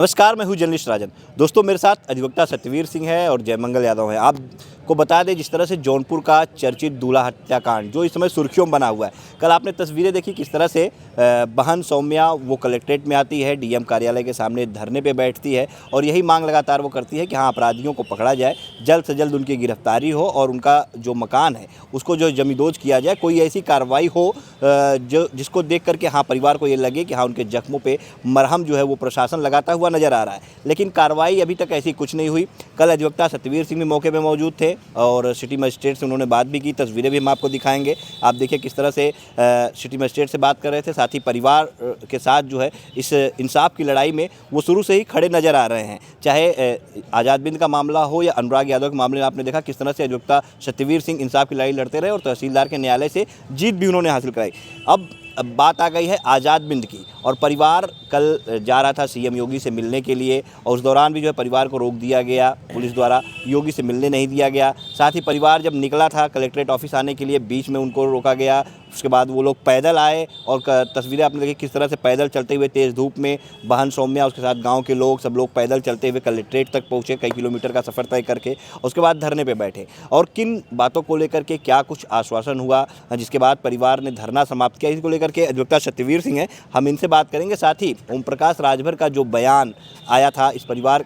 नमस्कार, मैं हूं जर्नलिस्ट राजन। दोस्तों, मेरे साथ अधिवक्ता सत्यवीर सिंह है और जयमंगल यादव हैं। आपको बता दें, जिस तरह से जौनपुर का चर्चित दूल्हा हत्याकांड जो इस समय सुर्खियों में बना हुआ है, कल आपने तस्वीरें देखी किस तरह से बहन सौम्या वो कलेक्ट्रेट में आती है, डीएम कार्यालय के सामने धरने पे बैठती है और यही मांग लगातार वो करती है कि हाँ, अपराधियों को पकड़ा जाए, जल्द से जल्द उनकी गिरफ्तारी हो और उनका जो मकान है उसको जो जमींदोज किया जाए। कोई ऐसी कार्रवाई हो जो जिसको देख करके हाँ, परिवार को ये लगे कि हाँ, उनके जख्मों पे मरहम जो है वो प्रशासन लगाता हुआ नजर आ रहा है। लेकिन कार्रवाई अभी तक ऐसी कुछ नहीं हुई। कल अधिवक्ता सत्यवीर सिंह भी मौके पे मौजूद थे और सिटी मजिस्ट्रेट से उन्होंने बात भी की। तस्वीरें भी हम आपको दिखाएंगे। आप देखिए किस तरह से सिटी मजिस्ट्रेट से बात कर रहे थे, साथ ही परिवार के साथ जो है इस इंसाफ की लड़ाई में वो शुरू से ही खड़े नजर आ रहे हैं। चाहे आज़ाद बिंद का मामला हो या अनुराग यादव के मामले में आपने देखा किस तरह से अधिवक्ता सत्यवीर सिंह इंसाफ की लड़ाई लड़ते रहे और तहसीलदार के न्यायालय से जीत भी उन्होंने हासिल कराई। अब बात आ गई है आज़ाद बिंद की और परिवार कल जा रहा था सीएम योगी से मिलने के लिए और उस दौरान भी जो है परिवार को रोक दिया गया पुलिस द्वारा, योगी से मिलने नहीं दिया गया। साथ ही परिवार जब निकला था कलेक्ट्रेट ऑफिस आने के लिए, बीच में उनको रोका गया। उसके बाद वो लोग पैदल आए और तस्वीरें आपने देखी किस तरह से पैदल चलते हुए तेज़ धूप में बहन सौम्या, उसके साथ गाँव के लोग, सब लोग पैदल चलते हुए कलेक्ट्रेट तक पहुँचे, कई किलोमीटर का सफ़र तय करके। उसके बाद धरने पर बैठे और किन बातों को लेकर के क्या कुछ आश्वासन हुआ, जिसके बाद परिवार ने धरना समाप्त किया, इसको लेकर के अधिवक्ता सत्यवीर सिंह हैं, हम इनसे बात करेंगे। साथ ही ओम प्रकाश राजभर का जो बयान आया था इस परिवार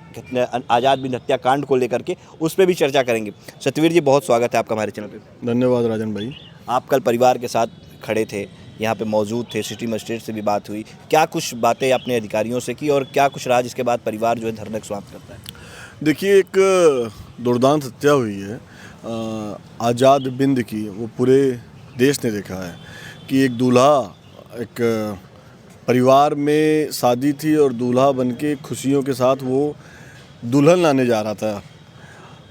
आज़ाद बिंद हत्याकांड को लेकर के, उस पर भी चर्चा करेंगे। सत्यवीर जी, बहुत स्वागत है आपका हमारे चैनल पे। धन्यवाद राजन भाई। आप कल परिवार के साथ खड़े थे, यहाँ पे मौजूद थे, सिटी मजिस्ट्रेट से भी बात हुई, क्या कुछ बातें अपने अधिकारियों से की और क्या कुछ रहा जिसके बाद परिवार जो है धरने को समाप्त करता है? देखिए, एक दुर्दांत हत्या हुई है आज़ाद बिंद की। वो पूरे देश ने देखा है कि एक दूल्हा, एक परिवार में शादी थी और दूल्हा बनके खुशियों के साथ वो दुल्हन लाने जा रहा था।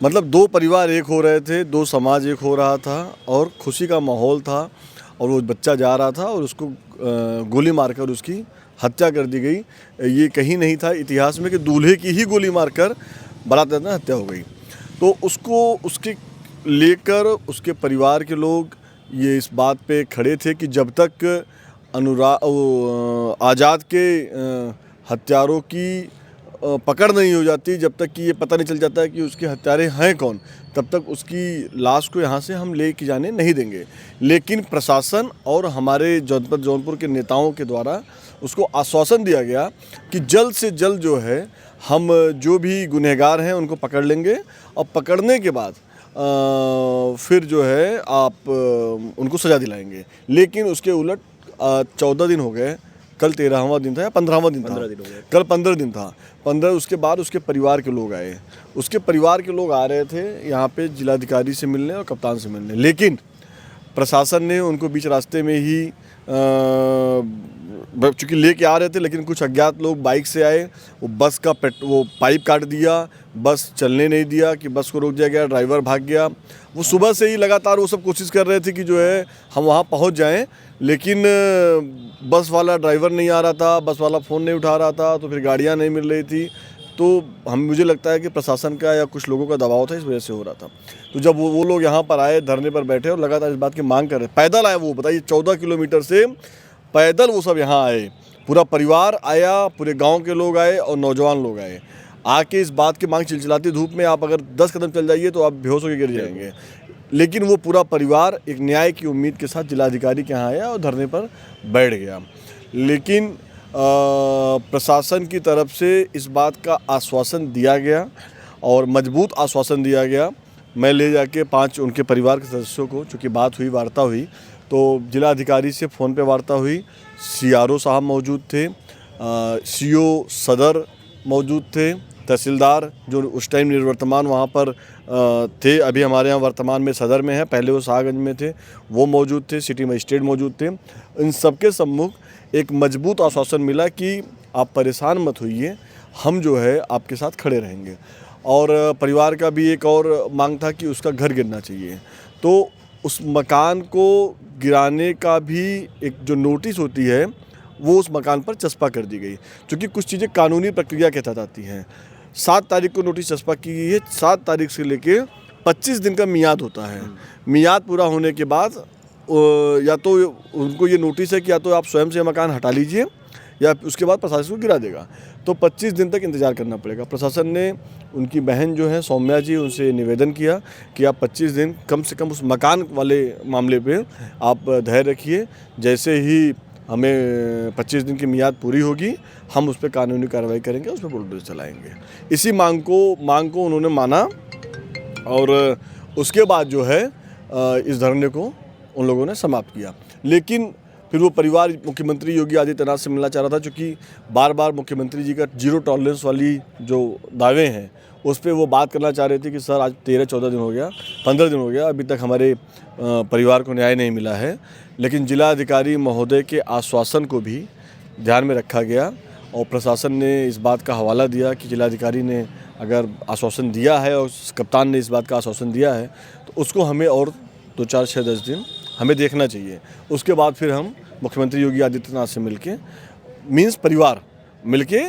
मतलब दो परिवार एक हो रहे थे, दो समाज एक हो रहा था और खुशी का माहौल था और वो बच्चा जा रहा था और उसको गोली मारकर उसकी हत्या कर दी गई। ये कहीं नहीं था इतिहास में कि दूल्हे की ही गोली मारकर बारात में हत्या हो गई। तो उसको उसके लेकर उसके परिवार के लोग ये इस बात पे खड़े थे कि जब तक आज़ाद के हत्यारों की पकड़ नहीं हो जाती, जब तक कि ये पता नहीं चल जाता है कि उसके हत्यारे हैं कौन, तब तक उसकी लाश को यहाँ से हम ले के जाने नहीं देंगे। लेकिन प्रशासन और हमारे जौनपुर के नेताओं के द्वारा उसको आश्वासन दिया गया कि जल्द से जल्द जो है हम जो भी गुनहगार हैं उनको पकड़ लेंगे और पकड़ने के बाद फिर जो है आप उनको सज़ा दिलाएंगे। लेकिन उसके उलट 14 दिन हो गए, कल 13वां दिन था या 15वां दिन था, कल 15 दिन था। 15 उसके बाद उसके परिवार के लोग आए। उसके परिवार के लोग आ रहे थे यहाँ पे जिलाधिकारी से मिलने और कप्तान से मिलने, लेकिन प्रशासन ने उनको बीच रास्ते में ही चूँकि लेके आ रहे थे, लेकिन कुछ अज्ञात लोग बाइक से आए, वो बस का वो पाइप काट दिया, बस चलने नहीं दिया कि बस को रोक दिया गया, ड्राइवर भाग गया। वो सुबह से ही लगातार वो सब कोशिश कर रहे थे कि जो है हम वहाँ पहुँच जाएं, लेकिन बस वाला ड्राइवर नहीं आ रहा था, बस वाला फ़ोन नहीं उठा रहा था, तो फिर गाड़ियाँ नहीं मिल रही थी। तो मुझे लगता है कि प्रशासन का या कुछ लोगों का दबाव था, इस वजह से हो रहा था। तो जब वो लोग यहाँ पर आए, धरने पर बैठे और लगातार इस बात की मांग कर रहे, पैदल आए, वो बताइए 14 किलोमीटर से पैदल वो सब यहाँ आए, पूरा परिवार आया, पूरे गांव के लोग आए और नौजवान लोग आए, आके इस बात की मांग चिलचिलाती धूप में आप अगर 10 कदम चल जाइए तो आप बेहोश होकर गिर जाएंगे। लेकिन वो पूरा परिवार एक न्याय की उम्मीद के साथ जिलाधिकारी के यहाँ आया और धरने पर बैठ गया। लेकिन प्रशासन की तरफ से इस बात का आश्वासन दिया गया और मजबूत आश्वासन दिया गया। मैं ले जाके 5 उनके परिवार के सदस्यों को, चूँकि बात हुई, वार्ता हुई, तो जिलाधिकारी से फ़ोन पे वार्ता हुई, सीआरओ साहब मौजूद थे, सीओ सदर मौजूद थे, तहसीलदार जो उस टाइम निर्वर्तमान वहाँ पर थे, अभी हमारे यहाँ वर्तमान में सदर में है, पहले वो शाहगंज में थे, वो मौजूद थे, सिटी मजिस्ट्रेट मौजूद थे। इन सबके सम्मुख एक मजबूत आश्वासन मिला कि आप परेशान मत होइए, हम जो है आपके साथ खड़े रहेंगे। और परिवार का भी एक और मांग था कि उसका घर गिरना चाहिए, तो उस मकान को गिराने का भी एक जो नोटिस होती है वो उस मकान पर चस्पा कर दी गई, क्योंकि कुछ चीज़ें कानूनी प्रक्रिया के तहत आती हैं। 7 तारीख को नोटिस चस्पा की गई है, 7 तारीख से लेके 25 दिन का मियाद होता है। मियाद पूरा होने के बाद या तो उनको ये नोटिस है कि या तो आप स्वयं से मकान हटा लीजिए या उसके बाद प्रशासन को गिरा देगा। तो 25 दिन तक इंतज़ार करना पड़ेगा। प्रशासन ने उनकी बहन जो है सौम्या जी, उनसे निवेदन किया कि आप 25 दिन कम से कम उस मकान वाले मामले पे आप धैर्य रखिए। जैसे ही हमें 25 दिन की मियाद पूरी होगी, हम उस पर कानूनी कार्रवाई करेंगे, उस पर बुलडोजर चलाएँगे। इसी मांग को उन्होंने माना और उसके बाद जो है इस धरने को उन लोगों ने समाप्त किया। लेकिन फिर वो परिवार मुख्यमंत्री योगी आदित्यनाथ से मिलना चाह रहा था, क्योंकि बार बार मुख्यमंत्री जी का जीरो टॉलरेंस वाली जो दावे हैं उस पर वो बात करना चाह रहे थे कि सर आज 13-14 दिन हो गया, 15 दिन हो गया, अभी तक हमारे परिवार को न्याय नहीं मिला है। लेकिन जिलाधिकारी महोदय के आश्वासन को भी ध्यान में रखा गया और प्रशासन ने इस बात का हवाला दिया कि जिलाधिकारी ने अगर आश्वासन दिया है और कप्तान ने इस बात का आश्वासन दिया है तो उसको हमें और 2, 4, 6, 10 दिन हमें देखना चाहिए। उसके बाद फिर हम मुख्यमंत्री योगी आदित्यनाथ से मिलके परिवार मिलके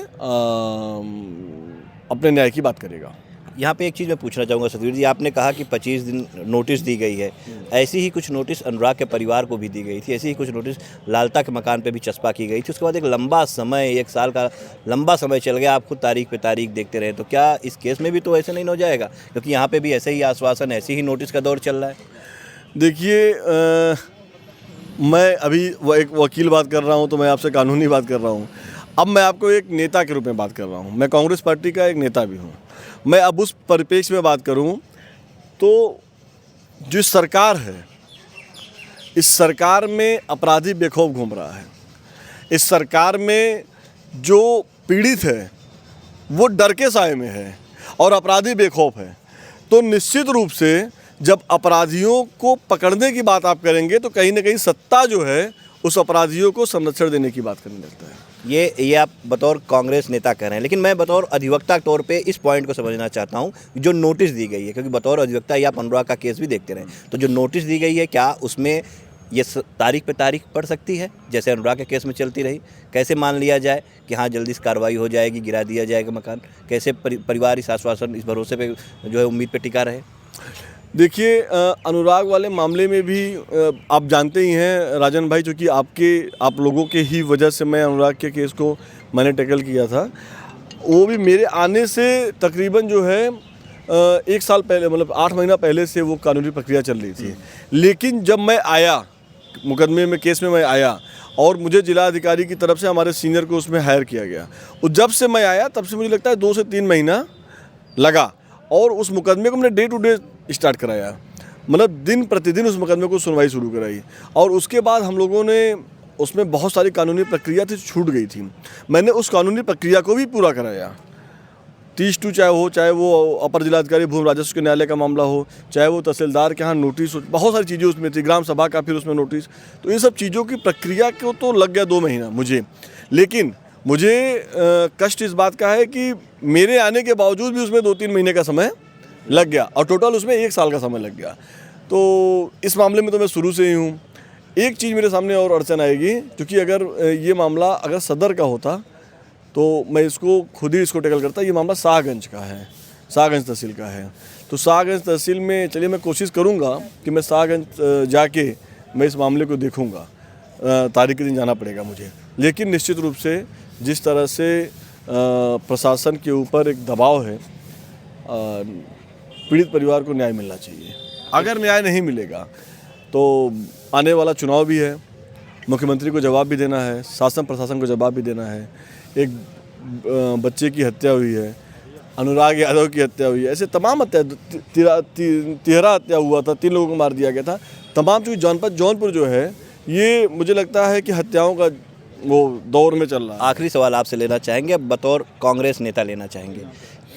अपने न्याय की बात करेगा। यहाँ पे एक चीज़ मैं पूछना चाहूँगा सतवीर जी, आपने कहा कि 25 दिन नोटिस दी गई है, ऐसी ही कुछ नोटिस अनुराग के परिवार को भी दी गई थी, ऐसी ही कुछ नोटिस लालता के मकान पे भी चस्पा की गई थी। उसके बाद एक लंबा समय, 1 साल का लंबा समय चल गया, आप खुद तारीख पे तारीख देखते रहे। तो क्या इस केस में भी तो ऐसे नहीं हो जाएगा, क्योंकि यहाँ पे भी ऐसे ही आश्वासन, ऐसी ही नोटिस का दौर चल रहा है? देखिए, मैं अभी एक वकील बात कर रहा हूँ तो मैं आपसे कानूनी बात कर रहा हूँ। अब मैं आपको एक नेता के रूप में बात कर रहा हूँ। मैं कांग्रेस पार्टी का एक नेता भी हूँ। मैं अब उस परिप्रेक्ष्य में बात करूँ तो जो सरकार है, इस सरकार में अपराधी बेखौफ घूम रहा है। इस सरकार में जो पीड़ित है वो डर के साए में है और अपराधी बेखौफ है। तो निश्चित रूप से जब अपराधियों को पकड़ने की बात आप करेंगे तो कहीं ना कहीं सत्ता जो है उस अपराधियों को संरक्षण देने की बात करने लगता है। ये आप बतौर कांग्रेस नेता कह रहे हैं, लेकिन मैं बतौर अधिवक्ता के तौर पे इस पॉइंट को समझना चाहता हूँ, जो नोटिस दी गई है, क्योंकि बतौर अधिवक्ता ये आप अनुराग का केस भी देखते रहे, तो जो नोटिस दी गई है क्या उसमें ये तारीख पे तारीख पड़ सकती है जैसे अनुराग के केस में चलती रही? कैसे मान लिया जाए कि हाँ जल्दी से कार्रवाई हो जाएगी, गिरा दिया जाएगा मकान? कैसे परिवार इस आश्वासन, इस भरोसे पे जो है उम्मीद पे टिका रहे? देखिए, अनुराग वाले मामले में भी आप जानते ही हैं राजन भाई, जो कि आप लोगों के ही वजह से मैं अनुराग के केस को मैंने टैकल किया था। वो भी मेरे आने से तकरीबन जो है 1 साल पहले, मतलब 8 महीना पहले से वो कानूनी प्रक्रिया चल रही थी। लेकिन जब मैं आया मुकदमे में, केस में मैं आया और मुझे जिला अधिकारी की तरफ से हमारे सीनियर को उसमें हायर किया गया, और जब से मैं आया तब से मुझे लगता है 2 से 3 महीना लगा और उस मुकदमे को मैंने डे टू डे स्टार्ट कराया, मतलब दिन प्रतिदिन उस मुकदमे को सुनवाई शुरू कराई। और उसके बाद हम लोगों ने उसमें बहुत सारी कानूनी प्रक्रिया थी छूट गई थी, मैंने उस कानूनी प्रक्रिया को भी पूरा कराया। 30-2 चाहे वो अपर जिलाधिकारी भूमि राजस्व के न्यायालय का मामला हो, चाहे वो तहसीलदार के यहाँ नोटिस हो, बहुत सारी चीज़ें उसमें थी, ग्राम सभा का फिर उसमें नोटिस। तो इन सब चीज़ों की प्रक्रिया को तो लग गया 2 महीना मुझे। लेकिन मुझे कष्ट इस बात का है कि मेरे आने के बावजूद भी उसमें 2-3 महीने का समय लग गया और टोटल उसमें 1 साल का समय लग गया। तो इस मामले में तो मैं शुरू से ही हूँ। एक चीज़ मेरे सामने और अड़चन आएगी, क्योंकि अगर ये मामला अगर सदर का होता तो मैं इसको खुद ही इसको टैकल करता। ये मामला शाहगंज का है, शाहगंज तहसील का है। तो शाहगंज तहसील में चलिए मैं कोशिश करूँगा कि मैं शाहगंज जाके मैं इस मामले को देखूँगा, तारीख के दिन जाना पड़ेगा मुझे। लेकिन निश्चित रूप से जिस तरह से प्रशासन के ऊपर एक दबाव है, पीड़ित परिवार को न्याय मिलना चाहिए। अगर न्याय नहीं मिलेगा तो आने वाला चुनाव भी है, मुख्यमंत्री को जवाब भी देना है, शासन प्रशासन को जवाब भी देना है। एक बच्चे की हत्या हुई है, अनुराग यादव की हत्या हुई है, ऐसे तमाम हत्या, 13 हत्या हुआ था, 3 लोगों को मार दिया गया था। तमाम चूँकि जौनपुर जो है ये मुझे लगता है कि हत्याओं का वो दौर में चल रहा है। आखिरी सवाल आपसे लेना चाहेंगे, बतौर कांग्रेस नेता लेना चाहेंगे।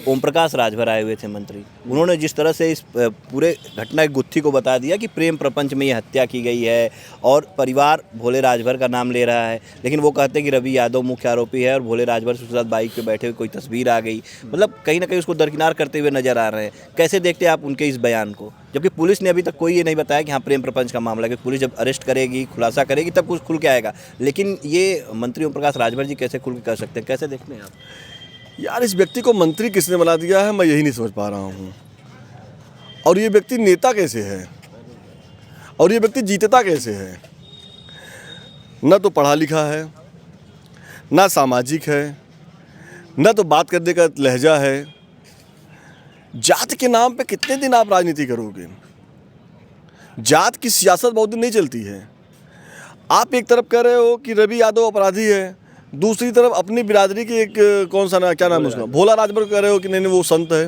ओम प्रकाश राजभर आए हुए थे मंत्री, उन्होंने जिस तरह से इस पूरे घटना की गुत्थी को बता दिया कि प्रेम प्रपंच में ये हत्या की गई है और परिवार भोले राजभर का नाम ले रहा है, लेकिन वो कहते हैं कि रवि यादव मुख्य आरोपी है और भोले राजभर उसके साथ बाइक पे बैठे हुए कोई तस्वीर आ गई, मतलब कहीं ना कहीं उसको दरकिनार करते हुए नजर आ रहे हैं। कैसे देखते हैं आप उनके इस बयान को, जबकि पुलिस ने अभी तक कोई ये नहीं बताया कि हाँ प्रेम प्रपंच का मामला है, कि पुलिस जब अरेस्ट करेगी, खुलासा करेगी तब कुछ खुल के आएगा, लेकिन ये मंत्री ओम प्रकाश राजभर जी कैसे खुल के कर सकते हैं? कैसे देखते हैं आप? यार, इस व्यक्ति को मंत्री किसने बना दिया है, मैं यही नहीं समझ पा रहा हूँ। और ये व्यक्ति नेता कैसे है और ये व्यक्ति जीतता कैसे है? न तो पढ़ा लिखा है, ना सामाजिक है, न तो बात करने का लहजा है। जात के नाम पे कितने दिन आप राजनीति करोगे? जात की सियासत बहुत दिन नहीं चलती है। आप एक तरफ कह रहे हो कि रवि यादव अपराधी है, दूसरी तरफ अपनी बिरादरी के एक कौन सा क्या नाम है उसका, भोला राजभर कह रहे हो कि नहीं वो संत है।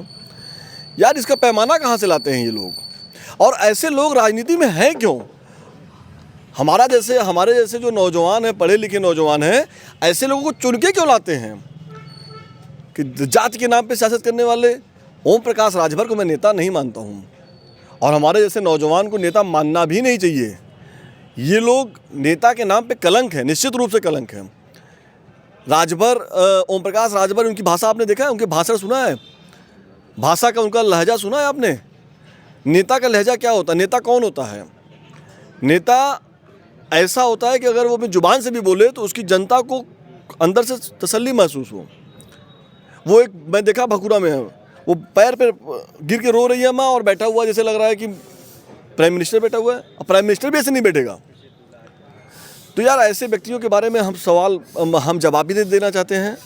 यार इसका पैमाना कहाँ से लाते हैं ये लोग? और ऐसे लोग राजनीति में हैं क्यों? हमारे जैसे जो नौजवान हैं, पढ़े लिखे नौजवान हैं, ऐसे लोगों को चुन के क्यों लाते हैं? कि जात के नाम पे सियासत करने वाले ओम प्रकाश राजभर को मैं नेता नहीं मानता हूँ, और हमारे जैसे नौजवान को नेता मानना भी नहीं चाहिए। ये लोग नेता के नाम पे कलंक है, निश्चित रूप से कलंक है। राजभर, ओम प्रकाश राजभर, उनकी भाषा आपने देखा है? उनके भाषण सुना है? भाषा का उनका लहजा सुना है आपने? नेता का लहजा क्या होता है? नेता कौन होता है? नेता ऐसा होता है कि अगर वो अपनी जुबान से भी बोले तो उसकी जनता को अंदर से तसल्ली महसूस हो। वो एक मैं देखा भखुरा में, वो पैर पे गिर के रो रही है माँ, और बैठा हुआ जैसे लग रहा है कि प्राइम मिनिस्टर बैठा हुआ है, और प्राइम मिनिस्टर भी ऐसे नहीं बैठेगा। तो यार ऐसे व्यक्तियों के बारे में हम जवाब भी देना चाहते हैं,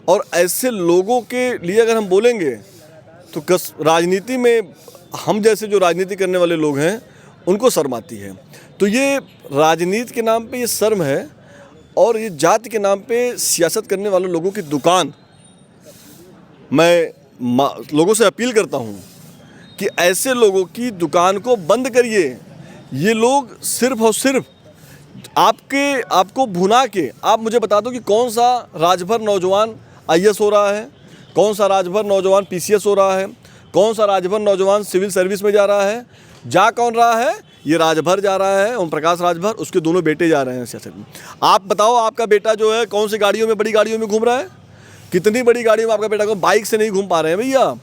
और ऐसे लोगों के लिए अगर हम बोलेंगे तो राजनीति में हम जैसे जो राजनीति करने वाले लोग हैं उनको शर्म आती है। तो ये राजनीति के नाम पे ये शर्म है, और ये जाति के नाम पे सियासत करने वाले लोगों की दुकान, मैं लोगों से अपील करता हूँ कि ऐसे लोगों की दुकान को बंद करिए। ये लोग सिर्फ और सिर्फ आपको भुना के, आप मुझे बता दो कि कौन सा राजभर नौजवान IAS हो रहा है, कौन सा राजभर नौजवान PCS हो रहा है, कौन सा राजभर नौजवान सिविल सर्विस में जा रहा है? जा कौन रहा है? ये राजभर जा रहा है, ओम प्रकाश राजभर, उसके दोनों बेटे जा रहे हैं सियासत में। आप बताओ, आपका बेटा जो है कौन सी गाड़ियों में, बड़ी गाड़ियों में घूम रहा है? कितनी बड़ी गाड़ियों में आपका बेटा को? बाइक से नहीं घूम पा रहे हैं भैया।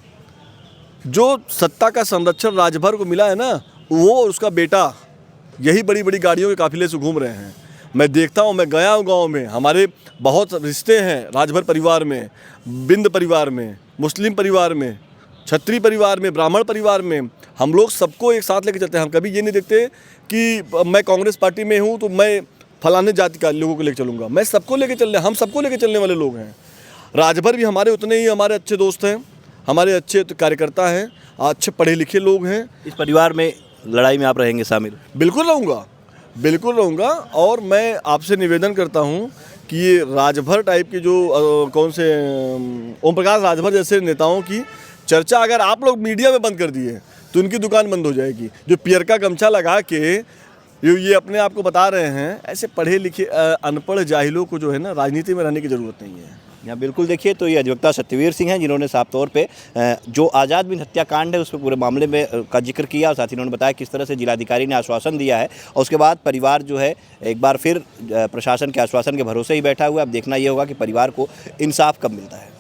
जो सत्ता का संरक्षण राजभर को मिला है ना, वो और उसका बेटा यही बड़ी बड़ी गाड़ियों के काफिले से घूम रहे हैं। मैं देखता हूँ, मैं गया हूँ गाँव में, हमारे बहुत रिश्ते हैं राजभर परिवार में, बिंद परिवार में, मुस्लिम परिवार में, क्षत्रिय परिवार में, ब्राह्मण परिवार में। हम लोग सबको एक साथ लेके चलते हैं। हम कभी ये नहीं देखते कि मैं कांग्रेस पार्टी में हूँ तो मैं फलाने जाति का लोगों को लेकर चलूँगा। मैं सबको लेके चल रहे, हम सबको लेके चलने वाले लोग हैं। राजभर भी हमारे उतने ही हमारे अच्छे दोस्त हैं, हमारे अच्छे कार्यकर्ता हैं, अच्छे पढ़े लिखे लोग हैं। इस परिवार में लड़ाई में आप रहेंगे शामिल? बिल्कुल रहूँगा, बिल्कुल रहूँगा। और मैं आपसे निवेदन करता हूँ कि ये राजभर टाइप के जो कौन से ओम प्रकाश राजभर जैसे नेताओं की चर्चा अगर आप लोग मीडिया में बंद कर दिए तो उनकी दुकान बंद हो जाएगी। जो पियर का गमछा लगा के ये अपने आप को बता रहे हैं, ऐसे पढ़े लिखे अनपढ़ जाहिलों को जो है ना, राजनीति में रहने की ज़रूरत नहीं है। यहाँ बिल्कुल देखिए, तो ये अधिवक्ता सत्यवीर सिंह हैं, जिन्होंने साफ तौर पे जो आज़ाद बिन हत्याकांड है उस पर पूरे मामले में का जिक्र किया, और साथ ही उन्होंने बताया किस तरह से जिलाधिकारी ने आश्वासन दिया है, और उसके बाद परिवार जो है एक बार फिर प्रशासन के आश्वासन के भरोसे ही बैठा हुआ है। अब देखना ये होगा कि परिवार को इंसाफ कब मिलता है।